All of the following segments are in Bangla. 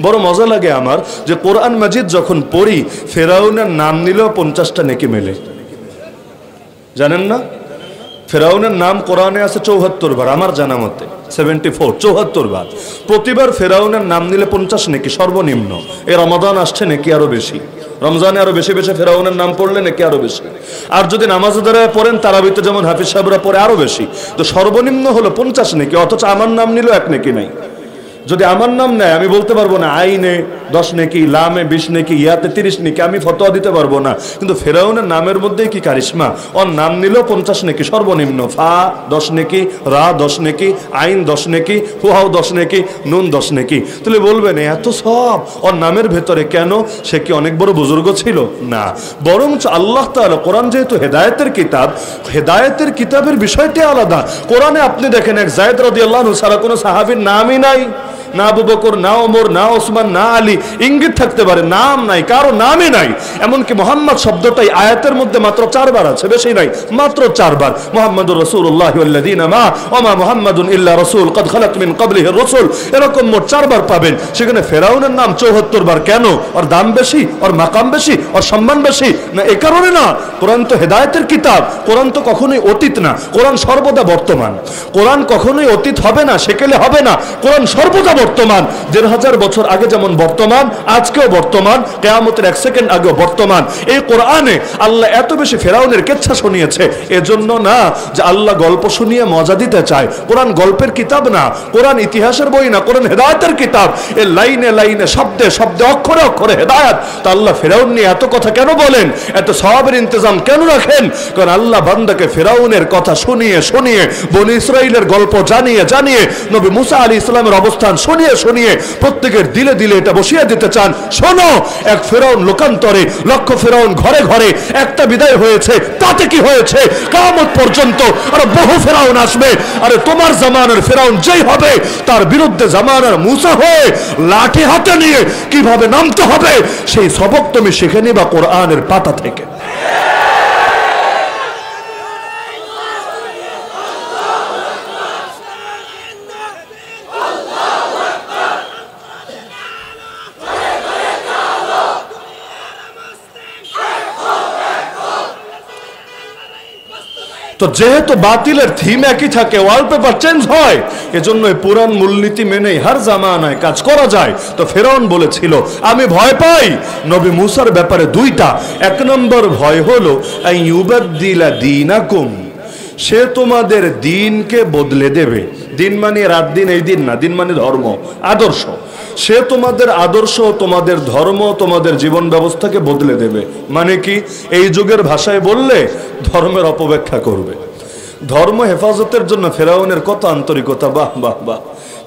বড় মজা লাগে আমার যে কোরআন মাজিদ যখন পড়ি ফেরাউনের নাম নিলেও 50টা নেকি মেলে, জানেন না? ফেরাউনের নাম কোরআনে আছে 74 বার, আমার জানা মতে 74 বার। প্রতিবার ফেরাউনের নাম নিলে 50 নেকি সর্বনিম্ন। এই রমাদান আসছে নেকি আরো বেশি, রমজানে আরো বেশি বেশি ফেরাউনের নাম পড়লে নাকি আরো বেশি। আর যদি নামাজ দ্বারা পড়েন তারাবিতে যেমন হাফিজ সাহেবরা পড়ে আরো বেশি। তো সর্বনিম্ন হলো 50 নেকি, অথচ আমার নাম নিল 1 নেকি নাই। যদি আমার নাম নেয় আমি বলতে পারবো না আইনে 10 নেকি, লামে 20 নেকি, ইয়াতে 30 নেকি, আমি ফতোয়া দিতে পারবো না। কিন্তু ফেরাউনের নামের মধ্যেই কি কারিশমা, ওর নাম নিলেও 50 নেকি সর্বনিম্ন। ফা 10 নেকি, রা 10 নেকি, আইন 10 নেকি, হুহাও 10 নেকি, নুন 10 নেকি। তাহলে বলবেন এত সব ওর নামের ভেতরে কেন? সে কি অনেক বড় বুজুর্গ ছিল? না, বরঞ্চ আল্লাহ তাআলা কোরআন যেহেতু হেদায়েতের কিতাব, হেদায়েতের কিতাবের বিষয়টি আলাদা। কোরআনে আপনি দেখেন এক যায়েদ রাদিয়াল্লাহু আনহু ছাড়া কোনো সাহাবীর নামই নাই, না আবু বকর, না ওমর, না ওসমান, না আলী। ইঙ্গিত থাকতে পারে নাম নাই, কারো নামই নাই। এমনকি মোহাম্মদ শব্দটাই আয়াতের মধ্যে মাত্র 4 বার আছে, বেশি নাই, মাত্র 4 বার। মুহাম্মাদুর রাসূলুল্লাহ ওয়াল্লাযীনা মা ওয়া মা মুহাম্মাদুন ইল্লা রাসূল ক্বাদ খালাত মিন ক্বাবলিহি রাসূল, এরকম মোট 4 বার পাবেন। সেখানে ফেরাউনের নাম 74 বার। কেন? ওর দাম বেশি, ওর মাকাম বেশি, ওর সম্মান বেশি? না, এই কারণে না। কোরআন তো হেদায়েতের কিতাব, কোরআন তো কখনোই অতীত না, কোরআন সর্বদা বর্তমান। কোরআন কখনোই অতীত হবে না, সেকেলে হবে না। কোরআন সর্বদা বর্তমান। 1500 বছর আগে যেমন বর্তমান, আজকেও বর্তমান, কিয়ামতের 1 সেকেন্ড আগেও বর্তমান। এই কোরআনে আল্লাহ এত বেশি ফেরাউনের কেচ্ছা শুনিয়েছে এজন্য না যে আল্লাহ গল্প শুনিয়ে মজা দিতে চায়। কোরআন গল্পের কিতাব না, কোরআন ইতিহাসের বই না, কোরআন হেদায়েতের কিতাব। এই লাইনে লাইনে, শব্দে শব্দে, অক্ষরে অক্ষরে হেদায়েত। তা আল্লাহ ফেরাউন নিয়ে এত কথা কেন বলেন, এত সওয়াবের ইন্তজাম কেন রাখেন? কারণ আল্লাহ বান্দাকে ফেরাউনের কথা শুনিয়ে শুনিয়ে, বনি ইসরাইলের গল্প জানিয়ে জানিয়ে, নবী মুসা আলাইহিস সালামের অবস্থান শুনিয়ে শুনিয়ে প্রত্যেকের দিলে দিলে এটা বসিয়ে দিতে চান। শোনো, এক ফেরাউন লোকান্তরে, লক্ষ ফেরাউন ঘরে ঘরে, একটা বিদায় হয়েছে, তাতে কি হয়েছে? কিয়ামত পর্যন্ত আরো বহু ফেরাউন আসবে। আরে তোমার জামানার ফেরাউন যেই হবে, তার বিরুদ্ধে জামানার মুসা হয়ে লাঠি হাতে নিয়ে কিভাবে নামতে হবে সেই সবক তুমি শিখে নিবা কোরআনের পাতা থেকে। তো যেহেতু বাতিলের থিম একই থাকে, ওয়ালপেপার চেঞ্জ হয়, এজন্য পুরান মূলনীতি মেনেই হার জামানায় কাজ করা যায়। তো ফেরাউন বলেছিল আমি ভয় পাই নবী মুসার ব্যাপারে 2টা। 1 নম্বর ভয় হলো আইয়ুবাদদিলা দীনাকুম, সে তোমাদের দিনকে বদলে দেবে। দিন মানে রাত দিন এই দিন না, দিন মানে ধর্ম, আদর্শ। সে তোমাদের আদর্শ, তোমাদের ধর্ম, তোমাদের জীবন ব্যবস্থাকে বদলে দেবে। মানে কি? এই যুগের ভাষায় বললে ধর্মের অপব্যাখ্যা করবে। ধর্ম হেফাজতের জন্য ফেরাউনের কত আন্তরিকতা! বাহ বাহ বাহ!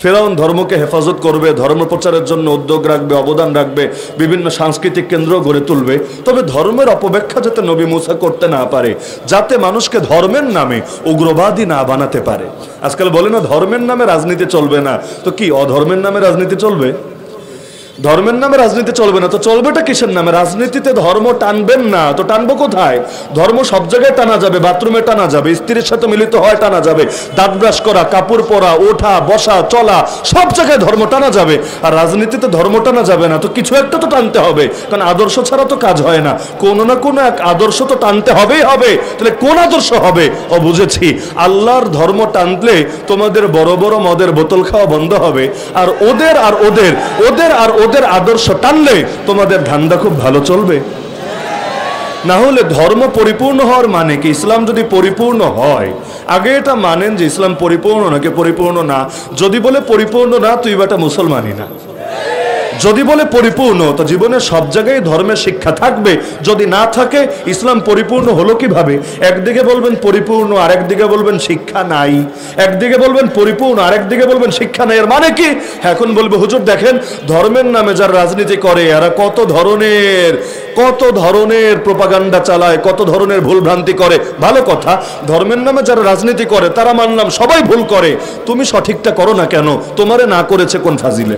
ফেরাউন ধর্মকে হেফাজত করবে, ধর্ম প্রচারের জন্য উদ্যোগ রাখবে, অবদান রাখবে, বিভিন্ন সাংস্কৃতিক কেন্দ্র গড়ে তুলবে। তবে ধর্মের অপব্যাখ্যা যাতে নবী মুসা করতে না পারে, যাতে মানুষকে ধর্মের নামে উগ্রবাদী না বানাতে পারে। আজকাল বলে না ধর্মের নামে রাজনীতি চলবে না, তো কি অধর্মের নামে রাজনীতি চলবে? ধর্মের নামে রাজনীতি চলবে না তো চলবেটা কিসের নামে? রাজনীতিতে ধর্ম টানবেন না তো টানবো কোথায়? ধর্ম সব জায়গায় টানা যাবে, বাথরুমে টানা যাবে, স্ত্রীর সাথে মিলিত হয় টানা যাবে, দাঁত ব্রাশ করা, কাপড় পরা, ওঠা বসা চলা, সব জায়গায় ধর্ম টানা যাবে। আর রাজনীতিতে ধর্ম টানা যাবে না তো কিছু একটা তো টানতে হবে, কারণ আদর্শ ছাড়া তো কাজ হয় না। কোনো না কোনো এক আদর্শ তো টানতে হবেই হবে। তাহলে কোন আদর্শ হবে? ও বুঝেছি, আল্লাহর ধর্ম টানলে তোমাদের বড় বড় মদের বোতল খাওয়া বন্ধ হবে। আর ওদের আর ওদের ওদের আর ওদের আদর্শ টানলে তোমাদের ধান্দা খুব ভালো চলবে। না হলে ধর্ম পরিপূর্ণ হওয়ার মানে কি? ইসলাম যদি পরিপূর্ণ হয়, আগে এটা মানেন যে ইসলাম পরিপূর্ণ নাকি পরিপূর্ণ না। যদি বলে পরিপূর্ণ না, তুই বেটা মুসলমানই না। যদি বলে পরিপূর্ণ, তো জীবনের সব জায়গায় ধর্মের শিক্ষা থাকবে। যদি না থাকে, ইসলাম পরিপূর্ণ হলো কিভাবে? একদিকে বলবেন পরিপূর্ণ, আর একদিকে বলবেন শিক্ষা নাই। একদিকে বলবেন পরিপূর্ণ, আর একদিকে বলবেন শিক্ষা নাই। এর মানে কি? এখন বলবো হুজুর দেখেন, ধর্মের নামে যারা রাজনীতি করে এরা কত ধরনের প্রোপাগান্ডা চালায়, কত ধরনের ভুল ভ্রান্তি করে। ভালো কথা, ধর্মের নামে যারা রাজনীতি করে তারা মানলাম সবাই ভুল করে, তুমি সঠিকটা করো না কেন? তোমারে না করেছে কোন ফাজিলে?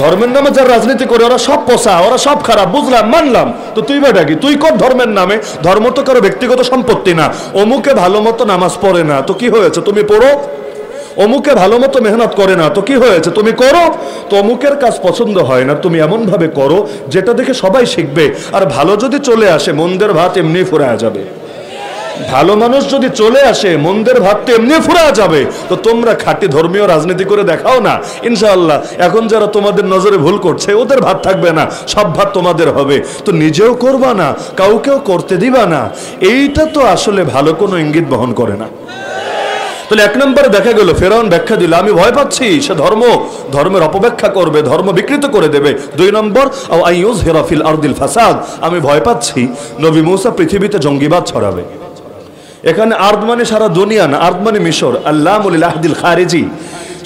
ধর্মের নামে যারা রাজনীতি করে ওরা সব পোষা, ওরা সব খারাপ, বুঝলাম, মানলাম। তো তুই বেটা কি? তুই কর ধর্মের নামে। ধর্ম তো কারো ব্যক্তিগত সম্পত্তি না। অমুকে ভালো মতো নামাজ পড়ে না, তো কি হয়েছে? তুমি পড়ো। অমুকে ভালো মতো মেহনত করে না, তো কি হয়েছে, তুমি করো। তো অমুকের কাজ পছন্দ হয় না, তুমি এমন ভাবে করো যেটা দেখে সবাই শিখবে। আর ভালো যদি চলে আসে, মন্দের ভাত এমনি ফুরায়া যাবে। ভালো মানুষ যদি চলে আসে, মন্দের ভাত তো এমনি ফুরায়া যাবে। তো তোমরা খাঁটি ধর্মীয় রাজনীতি করে দেখাও না, ইনশাআল্লাহ এখন যারা তোমাদের নজরে ভুল করছে ওদের ভাত থাকবে না, সব ভাত তোমাদের হবে। তো নিজেও করবা না, কাউকেও করতে দিবা না, এইটা তো আসলে ভালো কোনো ইঙ্গিত বহন করে না। তাহলে এক নম্বরে দেখা গেল ফেরাউন ব্যাখ্যা দিল, আমি ভয় পাচ্ছি সে ধর্মের অপব্যাখ্যা করবে, ধর্ম বিকৃত করে দেবে। 2 নম্বর, আইয়ুযহিরা ফিল আরদিল ফাসাদ, আমি ভয় পাচ্ছি নবী মূসা পৃথিবীতে জঙ্গিবাদ ছড়াবে। এখানে আরদ মানে সারা দুনিয়া না, আরদ মানে মিশর। আল্লামুল আহদিল খারিজি,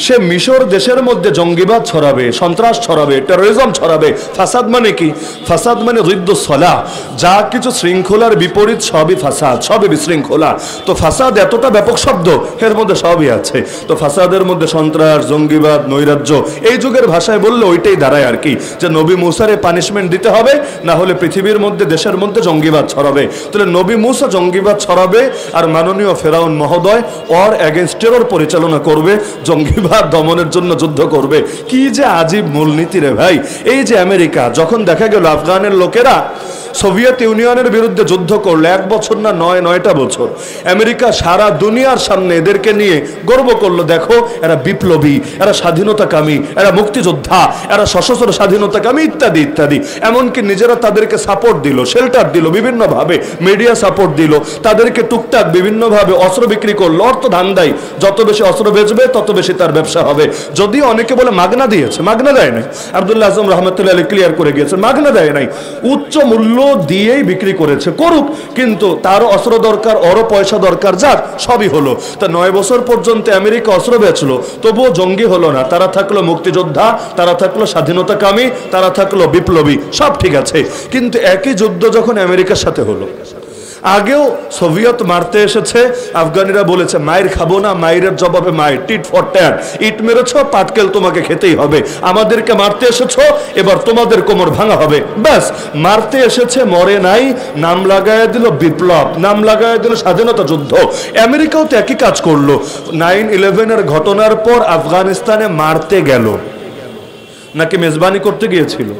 সে মিশর দেশের মধ্যে জঙ্গিবাদ ছড়াবে, সন্ত্রাস ছড়াবে, টেরোরিজম ছড়াবে। ফাসাদ মানে কি? ফাসাদ মানে জিদ্দুস সালাহ, যা কিছু শৃঙ্খলার বিপরীত সবই ফাসাদ, সবই বিশৃঙ্খলা। তো ফাসাদ এতটা ব্যাপক শব্দ, এর মধ্যে সবই আছে। তো ফাসাদের মধ্যে সন্ত্রাস, জঙ্গিবাদ, নৈরাজ্য, এই যুগের ভাষায় বললে ওইটাই দাঁড়ায় আর কি, যে নবী মূসারে পানিশমেন্ট দিতে হবে, না হলে পৃথিবীর মধ্যে দেশের মধ্যে জঙ্গিবাদ ছড়াবে। তাহলে নবী মূসা জঙ্গিবাদ ছড়াবে, আর মাননীয় ফেরাউন মহোদয় ওর এগেইনস্ট টেরর পরিচালনা করবে, জঙ্গিবাদ দমনের জন্য যুদ্ধ করবে। কি যে আজীব মূলনীতি রে ভাই। এই যে আমেরিকা যখন দেখা গেল আফগানের লোকেরা সোভিয়েত ইউনিয়নের বিরুদ্ধে যুদ্ধ করলো, 1 বছর না 9টা বছর, আমেরিকা সারা দুনিয়ার সামনে এদেরকে নিয়ে গর্ব করলো, দেখো এরা বিপ্লবী, এরা স্বাধীনতাকামী, এরা মুক্তিযোদ্ধা, এরা সশস্ত্র স্বাধীনতাকামী, ইত্যাদি ইত্যাদি। এমনকি নিজেরা তাদেরকে সাপোর্ট দিল, শেল্টার দিল, বিভিন্নভাবে মিডিয়া সাপোর্ট দিল, তাদেরকে টুকটাক বিভিন্নভাবে অস্ত্র বিক্রি করলো। অর্থ ধান্দাই, যত বেশি অস্ত্র বেচবে তত বেশি তার ব্যবসা হবে। যদিও অনেকে বলে মাগনা দিয়েছে, মাগনা দেয় নাই। আব্দুল্লাহ আজম রহমতুল্লাহ আলী ক্লিয়ার করে গিয়েছে, মাগনা দেয় নাই, উচ্চ মূল্য দিয়েই বিক্রি করেছে, করুক, কিন্তু তারও অস্ত্র দরকার, ওরও পয়সা দরকার, যাক সবই হলো। তা 9 বছর পর্যন্ত আমেরিকা অস্ত্র বেচলো, তবুও জঙ্গি হলো না। তারা থাকলো মুক্তিযোদ্ধা, তারা থাকলো স্বাধীনতাকামী, তারা থাকলো বিপ্লবী, সব ঠিক আছে। কিন্তু একই যুদ্ধ যখন আমেরিকার সাথে হলো, আগেও সোভিয়েত মারতে এসেছে, আফগানিরা বলেছে মায়ের খাবো না, মায়ের জবাবে মায়ের, টিট ফর ট্যাট, ইট মেরেছ পাটকেল তোমাকে খেতেই হবে। আমাদেরকে মারতে এসেছো, এবার তোমাদের কোমর ভাঙা হবে। ব্যাস, মারতে এসেছে, মরে নাই, নাম লাগায় দিল বিপ্লব, নাম লাগায় দিল স্বাধীনতা যুদ্ধ। আমেরিকাও তো একই কাজ করলো। 9/11-এর ঘটনার পর আফগানিস্তানে মারতে গেল নাকি মেজবানি করতে গিয়েছিল,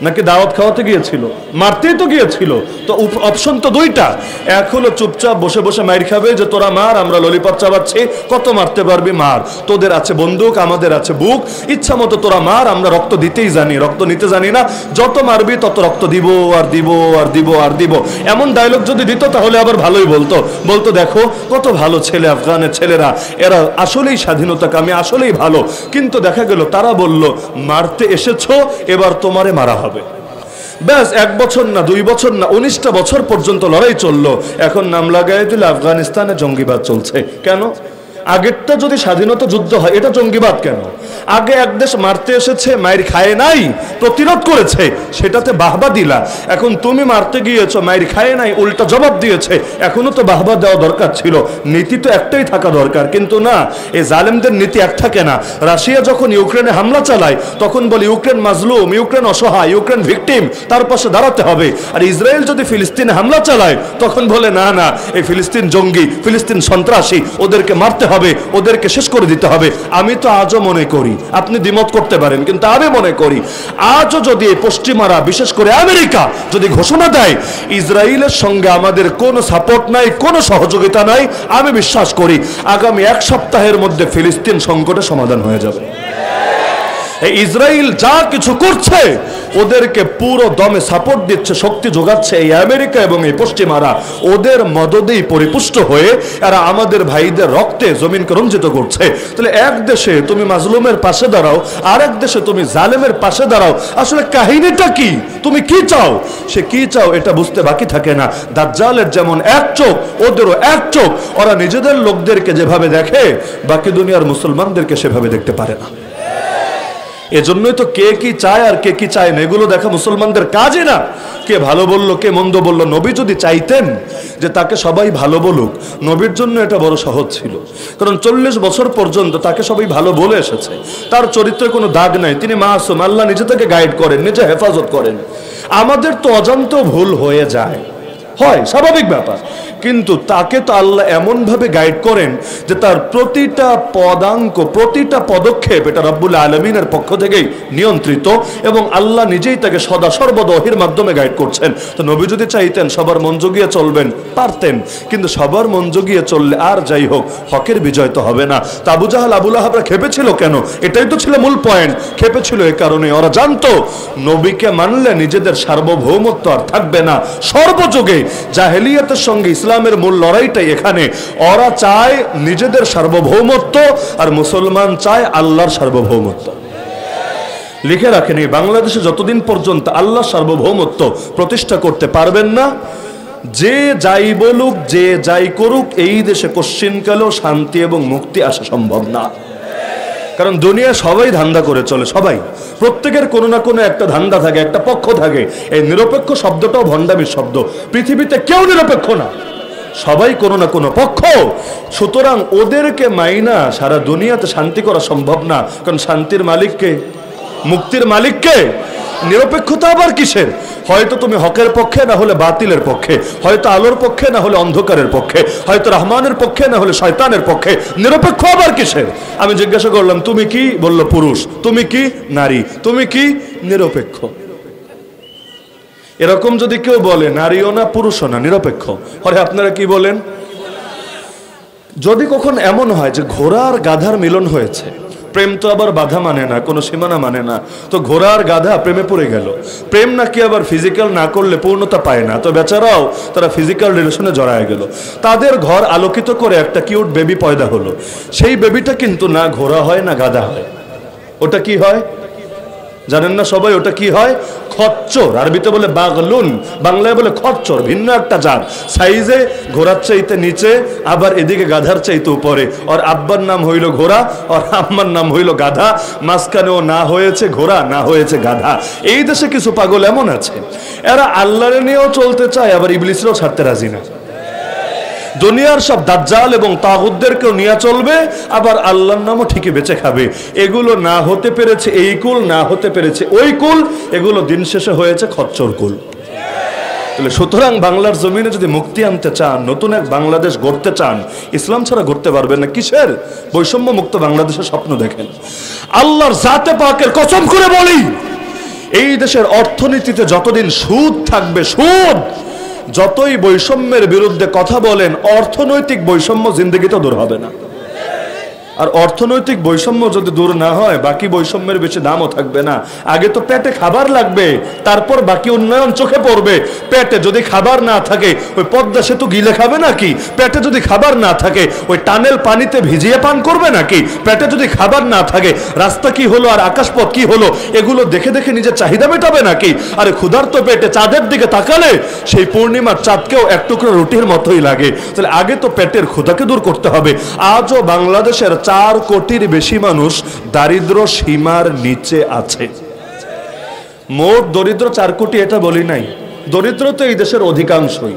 নাকি দাওয়াত খাওয়াতে গিয়েছিল? মারতেই তো গিয়েছিল। তো অপশন তো 2টা, এক হলো চুপচাপ বসে বসে মাইর খাবে, যে তোরা মার, আমরা ললিপপ চাবাচ্ছি, কত মারতে পারবি মার, তোদের আছে বন্দুক, আমাদের আছে বুক, ইচ্ছা মতো তোরা মার, আমরা রক্ত দিতেই জানি, রক্ত নিতে জানি না, যত মারবি তত রক্ত দিব আর দিব আর দিব আর দিব। এমন ডায়লগ যদি দিত তাহলে আবার ভালোই বলতো দেখো কত ভালো ছেলে আফগানের ছেলেরা, এরা আসলেই স্বাধীনতাকামী, আসলেই ভালো। কিন্তু দেখা গেল তারা বলল মারতে এসেছো, এবার তোমারে মারা হবে। ব্যাস, 1 বছর না 2 বছর না 19টা বছর পর্যন্ত লড়াই চললো। এখন নাম লাগাই দিলে আফগানিস্তানে জঙ্গিবাদ চলছে। কেন? আগেরটা যদি স্বাধীনতা যুদ্ধ হয়, এটা জঙ্গিবাদ কেন? আগে এক দেশ মারতে এসেছে, মায়ের খায় নাই, প্রতিরোধ করেছে, সেটাতে বাহবা দিলা। এখন তুমি মারতে গিয়েছো, মায়ের খায় নাই, উল্টা জবাব দিয়েছে, এখনো তো বাহবা দেওয়া দরকার ছিল। নীতি তো একটাই থাকা দরকার, কিন্তু না, এই জালেমদের নীতি এক থাকে না। রাশিয়া যখন ইউক্রেনে হামলা চালায় তখন বলে ইউক্রেন মাজলুম, ইউক্রেন অসহায়, ইউক্রেন ভিকটিম, তার পাশে দাঁড়াতে হবে। আর ইসরায়েল যদি ফিলিস্তিনে হামলা চালায় তখন বলে না না, এই ফিলিস্তিন জঙ্গি, ফিলিস্তিন সন্ত্রাসী, ওদেরকে মারতে হবে, ওদেরকে শেষ করে দিতে হবে। আমি তো আজও মনে করি, আপনি দ্বিমত করতে পারেন, কিন্তু আমি মনে করি আজও যদি পশ্চিমারা, বিশেষ করে আমেরিকা যদি ঘোষণা দেয় ইসরায়েলের সঙ্গে আমাদের কোনো সাপোর্ট নাই, কোনো সহযোগিতা নাই, আমি বিশ্বাস করি আগামী 1 সপ্তাহের মধ্যে ফিলিস্তিন সংকটের সমাধান হয়ে যাবে। ইসরায়েল যা কিছু করছে, ওদেরকে পুরো দমে সাপোর্ট দিচ্ছে, শক্তি যোগাচ্ছে এই আমেরিকা এবং এই পশ্চিমারা। ওদের মদদেই পরিপুষ্ট হয়ে এরা আমাদের ভাইদের রক্তে জমিনকে রঞ্জিত করছে। তাহলে এক দেশে তুমি মাজলুমের পাশে দাঁড়াও, আর এক দেশে তুমি জালেমের পাশে দাঁড়াও, আসলে কাহিনীটা কি? তুমি কি চাও? সে কি চাও এটা বুঝতে বাকি থাকে না। দাজ্জালের যেমন এক চোখ, ওদেরও এক চোখ। ওরা নিজেদের লোকদেরকে যেভাবে দেখে, বাকি দুনিয়ার মুসলমানদেরকে সেভাবে দেখতে পারে না। এজন্যই তো কে কি চায় আর কে কি চায় না এগুলো দেখা মুসলমানদের কাজই না। কে ভালো বললো, কে মন্দ বললো। নবী যদি চাইতেন যে তাকে সবাই ভালো বলুক, নবীর জন্য এটা বড় সহজ ছিল, কারণ 40 বছর পর্যন্ত তাকে সবাই ভালো বলে এসেছে। তার চরিত্রে কোনো দাগ নাই, তিনি মাসুম, আল্লাহ নিজে তাকে গাইড করেন, নিজে হেফাজত করেন। আমাদের তো অজান্ত ভুল হয়ে যায়, হয়, স্বাভাবিক ব্যাপার। কিন্তু তাকে তো আল্লাহ এমনভাবে গাইড করেন যে তার প্রতিটা পদাঙ্ক, প্রতিটা পদক্ষেপ এটা রব্বুল আলামিনের পক্ষ থেকেই নিয়ন্ত্রিত, এবং আল্লাহ নিজেই তাকে সদা সর্বদা ওহীর মাধ্যমে গাইড করছেন। তো নবী যদি চাইতেন সবার মন জুগিয়ে চলবেন, পারতেন, কিন্তু সবার মন জুগিয়ে চললে আর যাই হোক হকের বিজয় তো হবে না। তা আবু জাহাল আবু লাহাবরা খেপেছিল কেন? এটাই তো ছিল মূল পয়েন্ট। খেপেছিল এ কারণে ওরা জানতো নবীকে মানলে নিজেদের সার্বভৌমত্ব আর থাকবে না। সর্বযুগে জাহেলিয়াতের সঙ্গে ইসলামের মূল লড়াইটাই এখানে। ওরা চায় নিজেদের সার্বভৌমত্ব, আর মুসলমান চায় আল্লাহর সার্বভৌমত্ব। লিখে রাখেন, এই বাংলাদেশে যতদিন পর্যন্ত আল্লাহ সার্বভৌমত্ব প্রতিষ্ঠা করতে পারবেন না, যে যাই বলুক, যে যাই করুক, এই দেশে কোশ্চিনকালেও শান্তি এবং মুক্তি আসা সম্ভব না। কারণ দুনিয়া সবাই ধান্দা করে চলে, সবাই, প্রত্যেকের কোনো না কোনো একটা ধান্দা থাকে, একটা পক্ষ থাকে। এই নিরপেক্ষ শব্দটাও ভণ্ডামির শব্দ। পৃথিবীতে কেউ নিরপেক্ষ না, সবাই কোনো না কোনো পক্ষ। সুতরাং ওদেরকে মাইনা সারা দুনিয়াতে শান্তি করা সম্ভব না। কারণ শান্তির মালিককে, মুক্তির মালিককে। নিরপেক্ষতা আবার কিসের? হয়তো তুমি হকের পক্ষে, না হলে বাতিলের পক্ষে, হয়তো আলোর পক্ষে, না হলে অন্ধকারের পক্ষে, হয়তো রহমানের পক্ষে, না হলে শয়তানের পক্ষে। নিরপেক্ষ আবার কিসের? আমি জিজ্ঞাসা করলাম তুমি কি? বলল পুরুষ। তুমি কি? নারী। তুমি কি? নিরপেক্ষ। এরকম যদি কেউ বলে নারীও না পুরুষও না, নিরপেক্ষ, আরে আপনারা কি বলেন? যদি কখন এমন হয় যে ঘোড়া আর গাধার মিলন হয়েছে, প্রেম তো আবার বাধা মানে না, কোনো সীমানা মানে না, তো ঘোড়া আর গাধা প্রেমে পড়ে গেল। প্রেম নাকি আবার ফিজিক্যাল না করলে পূর্ণতা পায় না, তো বেচারাও তারা ফিজিক্যাল রিলেশনে জড়ায় গেল। তাদের ঘর আলোকিত করে একটা কিউট বেবি পয়দা হলো। সেই বেবিটা কিন্তু না ঘোড়া হয় না গাধা হয়। ওটা কি হয় জানেন না সবাই? ওটা কি হয়? খচ্চর। আরবিতে বলে বাগলুন, বাংলায় বলে খচ্চর। ভিন্ন একটা জাত, সাইজে ঘোড়ার চাইতে নিচে, আবার এদিকে গাধার চাইতে উপরে। আর আব্বার নাম হইল ঘোড়া, আর আম্মার নাম হইল গাধা। মাঝখানেও না হয়েছে ঘোড়া, না হয়েছে গাধা। এই দেশে কিছু পাগল এমন আছে, এরা আল্লাহরে নিয়েও চলতে চায়, আবার ইবলিসেরও ছাড়তে রাজি না। দুনিয়ার সব দাজ্জাল এবং তাগুতদেরকেও নিয়ে চলবে, আবার আল্লাহর নামও ঠিকই বেঁচে খাবে। এগুলো না হতে পেরেছে এই কুল, না হতে পেরেছে ওই কুল, এগুলো দিন শেষে হয়েছে খচ্চর কুল। সুতরাং বাংলার জমিনে যদি মুক্তি আনতে চান, নতুন এক বাংলাদেশ গড়তে চান, ইসলাম ছাড়া গড়তে পারবেন না। কিসের বৈষম্য মুক্ত বাংলাদেশের স্বপ্ন দেখেন? আল্লাহর জাতে পাকের কসম করে বলি, এই দেশের অর্থনীতিতে যতদিন সুদ থাকবে, সুদ, যতই বৈষম্যের বিরুদ্ধে কথা বলেন, অর্থনৈতিক বৈষম্য জিন্দগিতে দূর হবে না। আর অর্থনৈতিক বৈষম্য যদি দূর না হয়, বাকি বৈষম্যের বেশি দামও থাকবে না। আগে তো পেটে খাবার লাগবে, তারপর বাকি উন্নয়ন চোখে পড়বে। পেটে যদি খাবার না থাকে, ওই পদ্মা সেতু গিলে খাবে নাকি? পেটে যদি খাবার না থাকে, ওই টানেল পানিতে ভিজিয়ে পান করবে নাকি? পেটে যদি খাবার না থাকে, রাস্তা কি হলো আর আকাশপথ কি হলো, এগুলো দেখে দেখে নিজের চাহিদা মেটাবে নাকি? আরে ক্ষুধার্ত পেটে চাঁদের দিকে তাকালে সেই পূর্ণিমার চাঁদকেও এক টুকরো রুটির মতোই লাগে। তাহলে আগে তো পেটের ক্ষুধাকে দূর করতে হবে। আজও বাংলাদেশের 4 কোটির বেশি মানুষ দারিদ্র সীমার নিচে আছে। মোট দরিদ্র 4 কোটি এটা বলি নাই, দরিদ্র তো এই দেশের অধিকাংশই,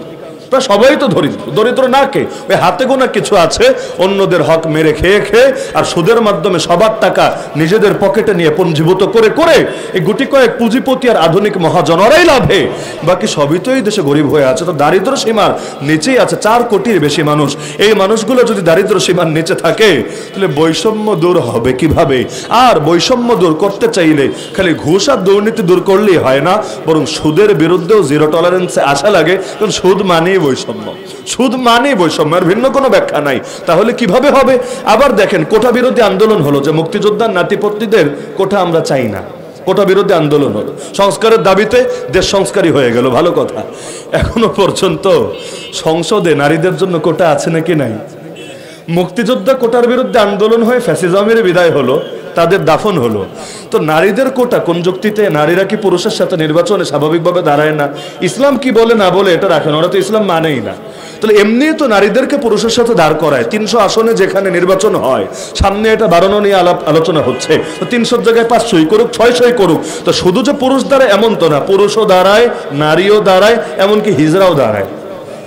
প্রায় সবাই তো দরিদ্র। দরিদ্র না কে? ওই হাতে গোনা কিছু আছে অন্যদের হক মেরে খেয়ে খেয়ে আর সুদের মাধ্যমে সবার টাকা নিজেদের পকেটে নিয়ে পুঞ্জীভূত করে করে এই গুটি কয়েক পুঁজিপতি আর আধুনিক মহাজনরাই লাভে, বাকি সবই তো এই দেশে গরিব হয়ে আছে। তো দারিদ্র সীমার নিচেই আছে 4 কোটির বেশি মানুষ। এই মানুষগুলো যদি দারিদ্র সীমার নিচে থাকে, তাহলে বৈষম্য দূর হবে কিভাবে? আর বৈষম্য দূর করতে চাইলে খালি ঘুষ আর দুর্নীতি দূর করলেই হয় না, বরং সুদের বিরুদ্ধেও জিরো টলারেন্সে আসা লাগে। কারণ সুদ মানেই বৈষম্য, সুদ মানেই বৈষম্য, আর ভিন্ন কোনো ব্যাখ্যা নাই। তাহলে কিভাবে হবে? আবার দেখেন, কোটা বিরোধী আন্দোলন হলো যে মুক্তিযোদ্ধার নাতিপত্নীদের কোটা আমরা চাই না, কোটা বিরোধী আন্দোলন হলো। সংস্কারের দাবিতে দেশ সংস্কারী হয়ে গেল, ভালো কথা। এখনো পর্যন্ত সংসদে নারীদের জন্য কোটা আছে নাকি নাই? মুক্তিযোদ্ধা কোটার বিরুদ্ধে আন্দোলন হয়ে ফ্যাসিজমের বিদায় হলো, তাদের দাফন হলো। তো নারীদের কোটা কোন যুক্তিতে? নারীরা কি পুরুষের সাথে নির্বাচনে স্বাভাবিকভাবে দাঁড়ায় না? ইসলাম কি বলে না বলে এটা রাখেন, ওরা তো ইসলাম মানেই না। তাহলে এমনি তো নারীদেরকে পুরুষের সাথে দাঁড় করায়। 300 আসনে যেখানে নির্বাচন হয়, সামনে এটা বাড়ানো নিয়ে আলোচনা হচ্ছে। তো 300 জায়গায় 500ই করুক, 600ই করুক। তো শুধু যে পুরুষ দাঁড়ায় এমন তো না, পুরুষও দাঁড়ায়, নারীও দাঁড়ায়, এমনকি হিজড়াও দাঁড়ায়।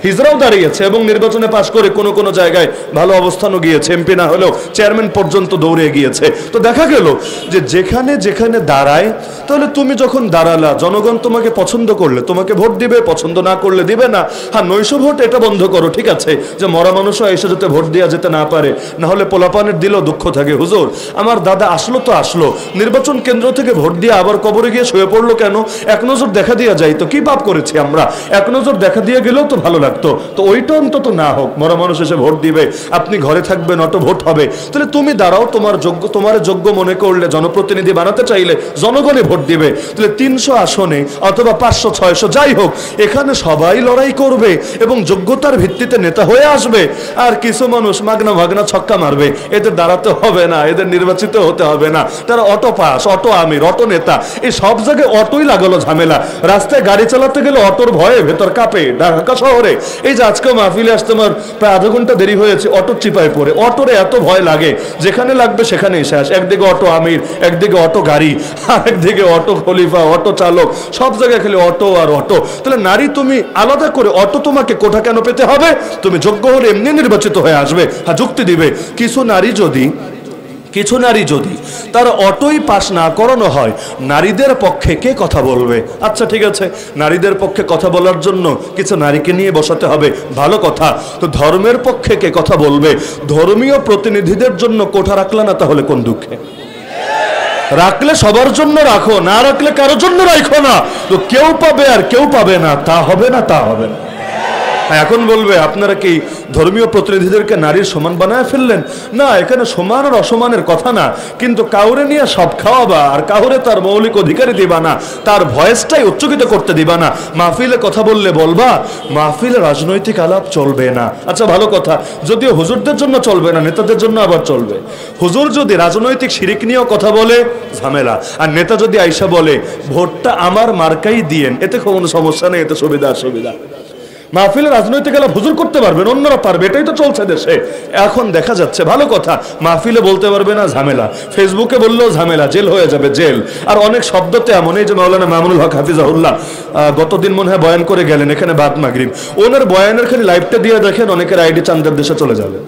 হিজরাও দাঁড়িয়েছে এবং নির্বাচনে পাশ করে কোনো কোনো জায়গায় ভালো অবস্থানও গিয়েছে, এমপি না হলেও চেয়ারম্যান পর্যন্ত দৌড়ে গিয়েছে। তো দেখা গেল যে যেখানে যেখানে দাঁড়ায়, তাহলে তুমি যখন দাঁড়ালা, জনগণ তোমাকে পছন্দ করলে তোমাকে ভোট দিবে, পছন্দ না করলে দিবে না। হ্যাঁ, নৈশ ভোট এটা বন্ধ করো, ঠিক আছে, যে মরা মানুষও এসে যাতে ভোট দেওয়া যেতে না পারে, না হলে পোলাপানের দিলেও দুঃখ থাকে। হুজুর, আমার দাদা আসলো তো আসলো, নির্বাচন কেন্দ্র থেকে ভোট দিয়ে আবার কবরে গিয়ে শুয়ে পড়লো কেন? এক নজর দেখা দিয়ে যাই তো, কি পাপ করেছি আমরা? এক নজর দেখা দিয়ে গেলেও তো ভালো লাগতো। তো ওইটা অন্তত না হোক, মরা মানুষ এসে ভোট দিবে, আপনি ঘরে থাকবেন, অটো ভোট হবে। তাহলে তুমি দাঁড়াও, তোমার যোগ্য মনে করলে, জনপ্রতিনিধি বানাতে চাইলে জনগণে ভোট দিবে। তাহলে 300 আসনে অথবা 500 600 যাই হোক, এখানে সবাই লড়াই করবে এবং যোগ্যতার ভিত্তিতে নেতা হয়ে আসবে। আর কিছু মানুষ মাগনা ভাগনা ছক্কা মারবে, এদের দাঁড়াতে হবে না, এদের নির্বাচিত হতে হবে না, তারা অটো পাস, অটো আমির, অটো নেতা, এই সব জায়গায় অটোই লাগালো ঝামেলা। রাস্তায় গাড়ি চালাতে গেলে অটোর ভয়ে ভেতর কাঁপে। ঢাকা শহরে এই যে আজকে মাহফিলে আসতে আমার প্রায় আধা ঘন্টা দেরি হয়েছে, অটোর চিপায় পড়ে। অটোরে এত ভয় লাগে, যেখানে লাগবে সেখানে এসে আস। একদিকে অটো আমির, একদিকে অটো গাড়ি, আর একদিকে অটো খলিফা, অটো চালক, সব জায়গায় খালি অটো আর অটো। তাহলে নারী তুমি আলাদা করে অটো তোমাকে কোঠা কেন পেতে হবে? তুমি যোগ্য হলে এমনি নির্বাচিত হয়ে আসবে। হ্যাঁ, যুক্তি দিবে। কিছু নারী যদি তার অটোই পাস না করানো হয়, নারীদের পক্ষে কে কথা বলবে? আচ্ছা ঠিক আছে, নারীদের পক্ষে কথা বলার জন্য কিছু নারীকে নিয়ে বসাতে হবে, ভালো কথা। তো ধর্মের পক্ষে কে কথা বলবে? ধর্মীয় প্রতিনিধিদের জন্য কোঠা রাখলে না, তাহলে কোন দুঃখে? রাখলে সবার জন্য রাখো, না রাখলে কারোর জন্য রাখো না। তো কেউ পাবে আর কেউ পাবে না, তা হবে না, তা হবে না। এখন বলবে আপনারা কি ধর্মীয় প্রতিনিধিদেরকে নারীর সমান বানায় ফেললেন? না, এখানে সমান আর অসমানের কথা না, কিন্তু কাউরে নিয়ে সব খাওয়াবা আর কাউরে তার মৌলিক অধিকারই দিবা না, তার ভয়েসটাই উচ্চকিত করতে দিবা না। মাহফিলে কথা বললে বলবা, মাহফিলে রাজনৈতিক আলাপ চলবে না। আচ্ছা ভালো কথা, যদিও হুজুরদের জন্য চলবে না, নেতাদের জন্য আবার চলবে। হুজুর যদি রাজনৈতিক শিরিক নিয়েও কথা বলে, ঝামেলা। আর নেতা যদি আইসা বলে ভোটটা আমার মার্কাই দিয়েন, এতে কোনো সমস্যা নেই, এতে সুবিধা। মাহফিলে রাজনৈতিক আলাপ হুজুর করতে পারবেন, অন্যরা পারবে, এটাই তো চলছে দেশে। এখন দেখা যাচ্ছে, ভালো কথা, মাহফিলে বলতে পারবে না, ঝামেলা। ফেসবুকে বললেও ঝামেলা, জেল হয়ে যাবে, জেল। আর অনেক শব্দতে এমন, এই যে মাওলানা মামুনুল হক হাফিজাহুল্লাহ গতদিন মনে হয় বয়ান করে গেলেন এখানে বাদ মাগরিব, ওনার বয়ানের খালি লাইভটা দিয়ে দেখেন, অনেকের আইডি চান্দের দেশে চলে যাবে।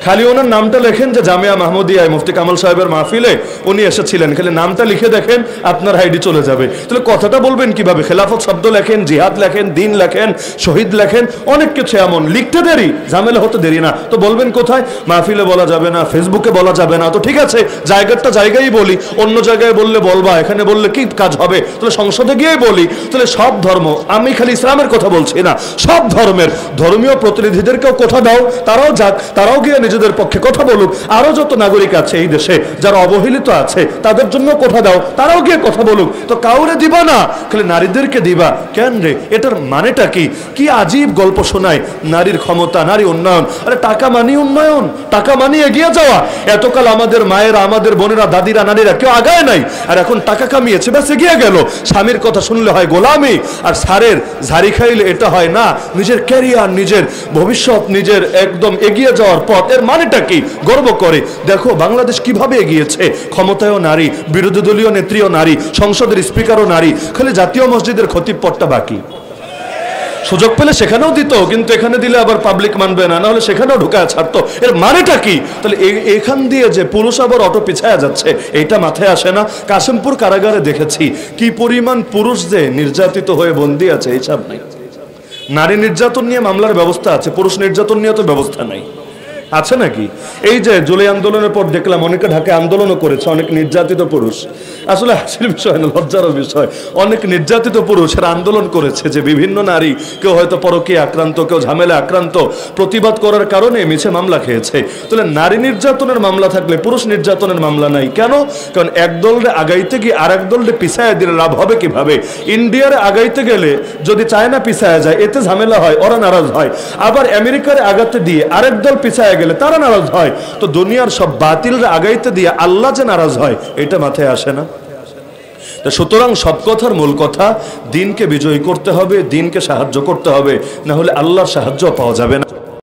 খালি ওনার নামটা লেখেন যে জামিয়া মাহমুদিয়ায় মুফতি কামাল সাহেবের মাহফিলে উনি এসেছিলেন, খালি নামটা লিখে দেখেন, আপনার আইডি চলে যাবে। তাহলে কথাটা বলবেন কিভাবে? খেলাফত শব্দ লেখেন, জিহাদ লেখেন, দিন লেখেন, শহীদ লেখেন, অনেক কিছু এমন লিখতে দেরি, ঝামেলা হতে দেরি না। তো বলবেন কোথায়? মাহফিলে বলা যাবে না, ফেসবুকে বলা যাবে না। তো ঠিক আছে, জায়গাটা জায়গায় বলি, অন্য জায়গায় বললে বলবা, এখানে বললে কি কাজ হবে? তাহলে সংসদে গিয়ে বলি। তাহলে সব ধর্ম, আমি খালি ইসলামের কথা বলছি না, সব ধর্মের ধর্মীয় প্রতিনিধিদেরকেও কথা দাও, তারাও যাক, তারাও গিয়ে নিজেদের পক্ষে কথা বলুক। আরো যত নাগরিক আছে এই দেশে যারা অবহেলিত আছে, তাদের জন্য কথা দাও, তারাও গিয়ে কথা বলুক। তো কাউরে দিবা না, খালি নারীদেরকে দিবা। কেন রে? এটার মানেটা কি? কি আজীব গল্প শোনায়, নারীর ক্ষমতা, নারী উন্নয়ন। আরে টাকা মানি উন্নয়ন, টাকা মানি এগিয়ে যাওয়া। এতকাল আমাদের মায়েরা, আমাদের বোনেরা, দাদিরা, নারীরা কেউ আগায় নাই, আর এখন টাকা কামিয়েছে, ব্যাস এগিয়ে গেল। স্বামীর কথা শুনলে হয় গোলামি, আর সারের ঝাড়ি খাইলে এটা হয় না। নিজের ক্যারিয়ার, নিজের ভবিষ্যৎ, নিজের একদম এগিয়ে যাওয়ার পথ, এর মানেটা কি? গর্ব করে দেখো বাংলাদেশ কিভাবে এগিয়েছে। ক্ষমতায়ও নারী, বিরোধী দলীয় নেত্রীও নারী, সংসদের স্পিকারও নারী, খালি জাতীয় মসজিদের খতিব পদটা বাকি। সুযোগ পেলে সেখানেও দিত, কিন্তু এখানে দিলে আবার পাবলিক মানবে না, নাহলে সেখানেও ঢুকায় ছাড়তো। এর মানেটা কি? তাহলে এখান দিয়ে যে পুরুষ আবার অটো পিছায়া যাচ্ছে, এইটা মাথায় আসে না। কাশিমপুর কারাগারে দেখেছি কি পরিমাণ পুরুষ যে নির্যাতিত হয়ে বন্দী আছে, হিসাব নাই। নারী নির্যাতন নিয়ে মামলার ব্যবস্থা আছে, পুরুষ নির্যাতন নিয়ে তো ব্যবস্থা নাই, আছে নাকি? এই যে জুলাই আন্দোলনের পর দেখলাম অনেকে ঢাকায় আন্দোলনও করেছে, অনেক নির্যাতিত পুরুষ। আসলে হাসির বিষয় না, লজ্জারও বিষয়। অনেক নির্যাতিত পুরুষের আন্দোলন করেছে যে বিভিন্ন নারী, কেউ হয়তো পরকীয়া আক্রান্ত, কেউ ঝামেলা আক্রান্ত, প্রতিবাদ করার কারণে মিছে মামলা খেয়েছে। তাহলে নারী নির্যাতনের মামলা থাকলে পুরুষ নির্যাতনের মামলা নাই কেন? কারণ এক দলরে আগাইতে গিয়ে আর এক দলরে পিছায় দিলে লাভ হবে কিভাবে? ইন্ডিয়ারে আগাইতে গেলে যদি চায়না পিছায় যায়, এতে ঝামেলা হয়, ওরা নারাজ হয়। আবার আমেরিকারে আগাতে দিয়ে আরেক দল পিছায় গেলে তারা নারাজ হয়। তো দুনিয়ার সব বাতিলরা আগাইতে দিয়ে আল্লাহ যে নারাজ হয়, এটা মাথায় আসে না। সুতরাং সব কথার মূল কথা, দিনকে বিজয়ী করতে হবে, দিনকে সাহায্য করতে হবে, না হলে আল্লাহর সাহায্য পাওয়া যাবে না।